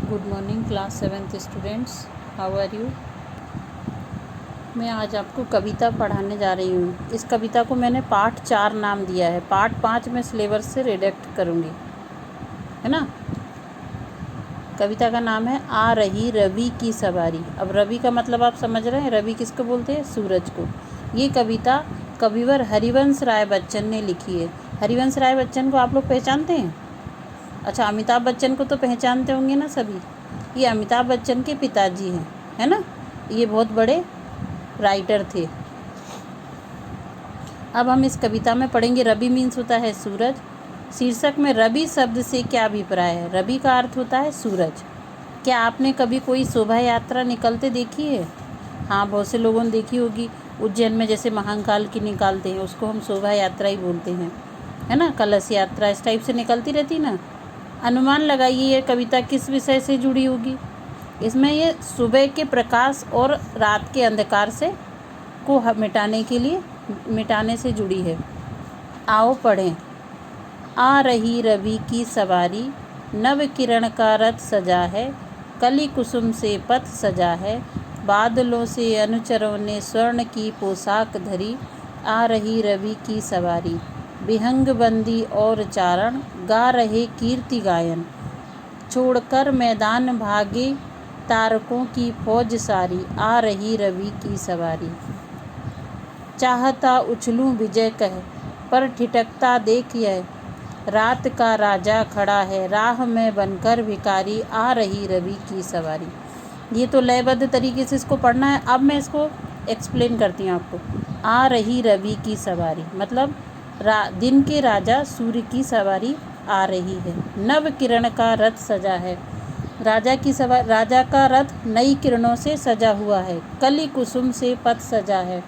Good morning class 7th students, how are you. मैं आज आपको कविता पढ़ाने जा रही हूँ। इस कविता को मैंने पाठ 4 नाम दिया है। पाठ 5 में सिलेबस से रिडक्ट करूँगी, है ना। कविता का नाम है आ रही रवि की सवारी। अब रवि का मतलब आप समझ रहे हैं, रवि किसको बोलते हैं? सूरज को। ये कविता कविवर हरिवंश राय बच्चन ने लिखी है। हरिवंश राय बच्चन को आप लोग पहचानते हैं? अच्छा, अमिताभ बच्चन को तो पहचानते होंगे ना सभी। ये अमिताभ बच्चन के पिताजी हैं, है ना। ये बहुत बड़े राइटर थे। अब हम इस कविता में पढ़ेंगे। रवि मीन्स होता है सूरज। शीर्षक में रवि शब्द से क्या अभिप्राय है? रवि का अर्थ होता है सूरज। क्या आपने कभी कोई शोभा यात्रा निकलते देखी है? हाँ, बहुत से लोगों ने देखी होगी। उज्जैन में जैसे महाकाल की निकालते हैं, उसको हम शोभा यात्रा ही बोलते हैं, है ना। कलश यात्रा इस टाइप से निकलती रहती ना। अनुमान लगाइए ये कविता किस विषय से जुड़ी होगी। इसमें ये सुबह के प्रकाश और रात के अंधकार से को मिटाने से जुड़ी है। आओ पढ़ें। आ रही रवि की सवारी, नव किरण का रथ सजा है, कली कुसुम से पथ सजा है, बादलों से अनुचरों ने स्वर्ण की पोशाक धरी। आ रही रवि की सवारी, विहंग बंदी और चारण, गा रहे कीर्ति गायन, छोड़कर मैदान भागे तारकों की फौज सारी। आ रही रवि की सवारी, चाहता उछलूं विजय कह, पर ठिठकता देख यह, रात का राजा खड़ा है राह में बनकर भिखारी। आ रही रवि की सवारी। ये तो लयबद्ध तरीके से इसको पढ़ना है। अब मैं इसको एक्सप्लेन करती हूँ आपको। आ रही रवि की सवारी मतलब दिन के राजा सूर्य की सवारी आ रही है। नव किरण का रथ सजा है, राजा का रथ नई किरणों से सजा हुआ है। कली कुसुम से पथ सजा है,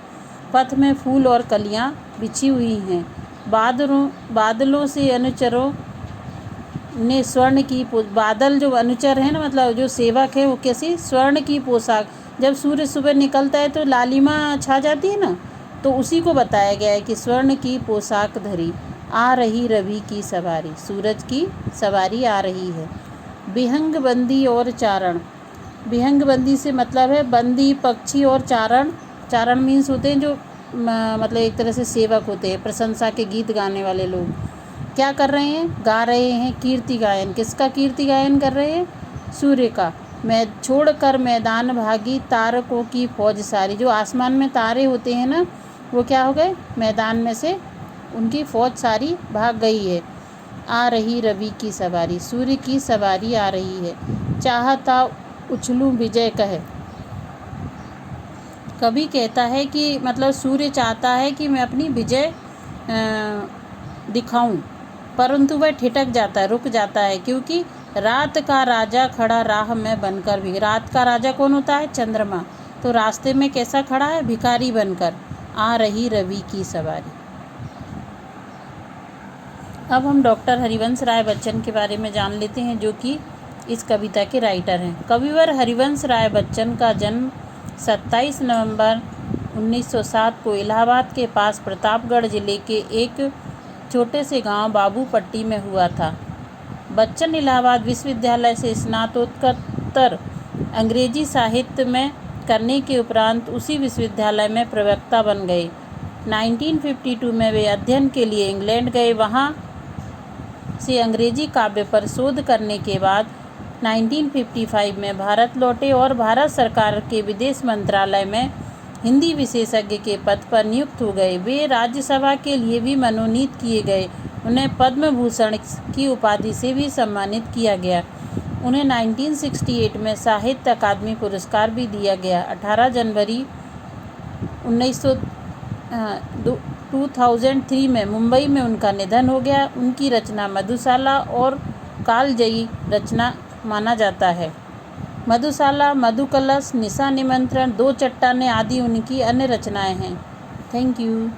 पथ में फूल और कलियां बिछी हुई हैं। बादलों से अनुचरों ने स्वर्ण की बादल जो अनुचर है ना, मतलब जो सेवक है, वो कैसी स्वर्ण की पोशाक। जब सूर्य सुबह निकलता है तो लालिमा छा जाती है ना, तो उसी को बताया गया है कि स्वर्ण की पोशाक धरी। आ रही रवि की सवारी, सूरज की सवारी आ रही है। विहंग बंदी और चारण, विहंग बंदी से मतलब है बंदी पक्षी, और चारण मीन्स होते हैं जो मतलब एक तरह से सेवक होते हैं, प्रशंसा के गीत गाने वाले लोग। क्या कर रहे हैं? गा रहे हैं कीर्ति गायन। किसका कीर्ति गायन कर रहे हैं? सूर्य का। मैं छोड़कर मैदान भागी तारकों की फौज सारी, जो आसमान में तारे होते हैं ना, वो क्या हो गए? मैदान में से उनकी फौज सारी भाग गई है। आ रही रवि की सवारी, सूर्य की सवारी आ रही है। चाहता उछलूं विजय कह, कभी कहता है कि मतलब सूर्य चाहता है कि मैं अपनी विजय दिखाऊं, परंतु वह ठिठक जाता है, रुक जाता है, क्योंकि रात का राजा खड़ा राह में बनकर भी। रात का राजा कौन होता है? चंद्रमा। तो रास्ते में कैसा खड़ा है? भिखारी बनकर। आ रही रवि की सवारी। अब हम डॉक्टर हरिवंश राय बच्चन के बारे में जान लेते हैं, जो कि इस कविता के राइटर हैं। कविवर हरिवंश राय बच्चन का जन्म 27 नवंबर 1907 को इलाहाबाद के पास प्रतापगढ़ जिले के एक छोटे से गांव बाबूपट्टी में हुआ था। बच्चन इलाहाबाद विश्वविद्यालय से स्नातकोत्तर अंग्रेजी साहित्य में करने के उपरांत उसी विश्वविद्यालय में प्रवक्ता बन गए। 1952 में वे अध्ययन के लिए इंग्लैंड गए। वहां से अंग्रेजी काव्य पर शोध करने के बाद 1955 में भारत लौटे और भारत सरकार के विदेश मंत्रालय में हिंदी विशेषज्ञ के पद पर नियुक्त हो गए। वे राज्यसभा के लिए भी मनोनीत किए गए। उन्हें पद्म भूषण की उपाधि से भी सम्मानित किया गया। उन्हें 1968 में साहित्य अकादमी पुरस्कार भी दिया गया। 18 जनवरी 2003 में मुंबई में उनका निधन हो गया। उनकी रचना मधुशाला और कालजयी रचना माना जाता है। मधुशाला, मधुकलश, निशा निमंत्रण, दो चट्टानें आदि उनकी अन्य रचनाएं हैं। Thank you.